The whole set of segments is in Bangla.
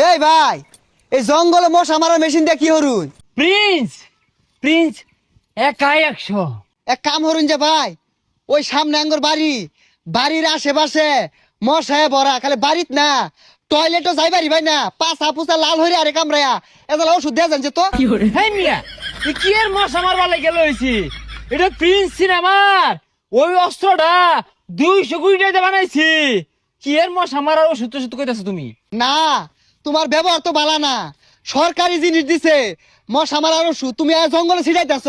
এই ভাই, এই জঙ্গলে মশা মারার মেশিন দিয়ে কি হরুন? প্রিন্স প্রিন্স একাই 100। এক কাম হরুন যে ভাই, ওই সামনে আঙ্গর বাড়ির আশেপাশে মশায় ভরা, খালি বাড়িত না টয়লেটও যাই পারি ভাই না, পাছা পুছা লাল হইরে আরে কামড়ায়া এগুলা ওষুধ দেয়া জানছে তো। হ্যাঁ মিয়া, এ কি এর মশা মারবার লাগে লইছি? এটা প্রিন্স সিনেমার ওই অস্ত্রটা 200 কোটি টাকা বানাইছি। কি এর মশা মারার ওষুধ টষুধ কইতাছো তুমি? না, তোমার ব্যবহার তো ভালো না। সরকারি জিনিস দিছে মশা মারার ওষুধ, তুমি আর জঙ্গলে ছিটাইতেছ,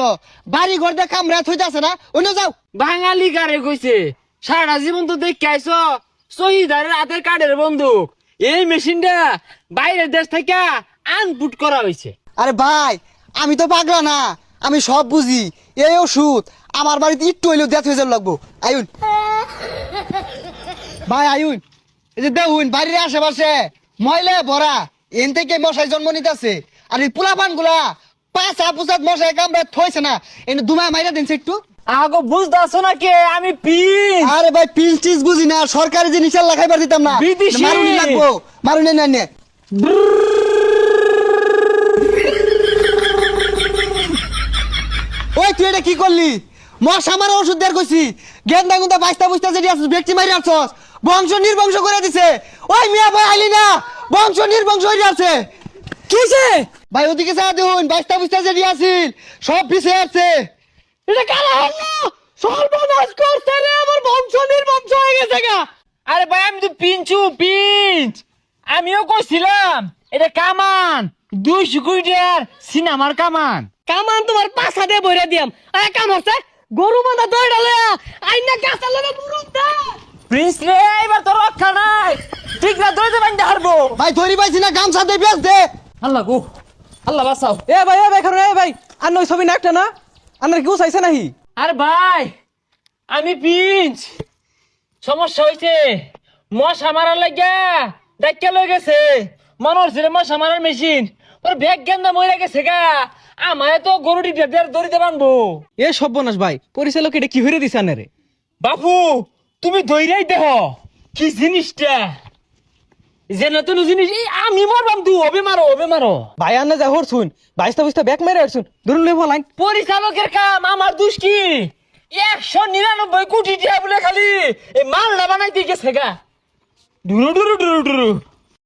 বাড়ি ঘর দিয়ে কামড়া থইতাছে না, অন্য যাও। বাঙালি গারে কইছে সারা জীবন তো দেখে আইছো শহীদারের হাতের কাঠের বন্দুক। এই মেশিনটা বাইরের দেশ থেকে আনপুট করা হয়েছে। আরে ভাই, আমি তো পাগলা না, আমি সব বুঝি। এই ওষুধ আমার বাড়িতে একটু হইলেও দেখ হয়ে যাওয়ার লাগবো। আয়ুন ভাই, আয়ুন, এই যে দেখুন বাড়ির আশেপাশে ময়লা ভরা, এন থেকে মশাই জন্ম নিতেছে। আর এই পোলাপান গুলা পাঁচা পুচাত মশাই কামড়ে থইছে না, এনে দুমায় মাইরা দিনছে একটু। আগো বুঝতেছো না কে আমি প্রিন্স। আরে ভাই, পিল টিস বুঝি না, সরকারি জিনিস আর লাগাইবার দিতাম না, বিদেশি। মারুনি লাগবো, মারুনি না নে। ওই তুই এটা কি করলি? মশা মারা ওষুধ দেওয়ার কইছি, গেন্দা গুন্দা বাইস্তা বুস্তা যেটি আছে ব্যক্তি মারি আসছস, বংশ নির্বংশ করে দিছে। ওই মিয়া ভাই আইলি না, বংশ নির্বংশ হয়ে আছে। কিছে ভাই ওদিকে যা দেখুন, বাইস্তা বুস্তা যেটি আছিল সব পিছে আছে। এটা কালা হলো সর্বনাশ করছে রে, আমার বংশ নির্বংশ হয়ে গেছে গা। আরে ভাই আমি তো পিঞ্চ আমিও কইছিলাম এটা কামান 200 কোটি টাকার সিনেমার কামান। কামান তোমার পাছা দিয়ে বইরা দিয়াম। আরে কাম হচ্ছে গরু বাঁধা দইড়ালে আইনা গাছের লগে মুরুদ দা। প্রিন্স রে এবার তো রক্ষা নাই, ঠিক না দইতে বান্ধে হারবো। ভাই ধরি পাইছি না, গামছা দিয়ে বেচ দে। আল্লাহ গো, আল্লাহ বাঁচাও। এ ভাই খারো এ ভাই, আর নই ছবি না একটা না, আনার কি চাইছে নাহি? আরে ভাই আমি পিঞ্চ, সমস্যা হয়েছে মশা মারার লাগিয়া ডাক্কা লয়ে গেছে। মনে হচ্ছে রে মশা মারার মেশিন ওর ব্যাগ গেন্দা মরে গেছে গা। আমায় তো গরুটি দড়িতে বানবো। এ সর্বনাশ ভাই, পরিচালক এটা কি হইরে দিছে আনারে? বাপু তুমি দইরাই দেহ কি জিনিসটা, যে নতুন জিনিস এই আমি মারবাম, তু হবে মারো। ভাই আন্না যা হরছুন, বাইস্তা বুস্তা ব্যাক মেরে আসছুন, ধরুন লই ফলাইন। পরিচালকের কাম, আমার দোষ কি? 199 কোটি টাকা বলে খালি এই মালটা বানাইতে গেছে গা। ডুরু